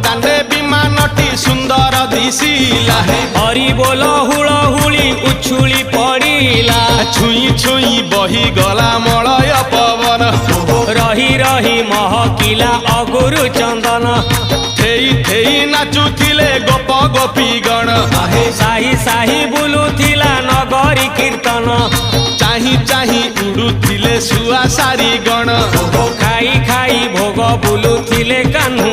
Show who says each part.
Speaker 1: दांडे विमानटी सुंदर दिशिला
Speaker 2: हरि बोल हुलहुली उछुली पड़िला
Speaker 1: छुई छुई बही गला मलय पवन
Speaker 2: रही रही महकिला अगुरु चंदन
Speaker 1: थेई थेई नाचुथिले गोप गोपी गण
Speaker 2: साही साही बुलुथिला नगरी कीर्तन
Speaker 1: चाही चाही उड़ुथिले सुआ सारी गण
Speaker 2: खाई खाई भोग बुलुथिले कान्हा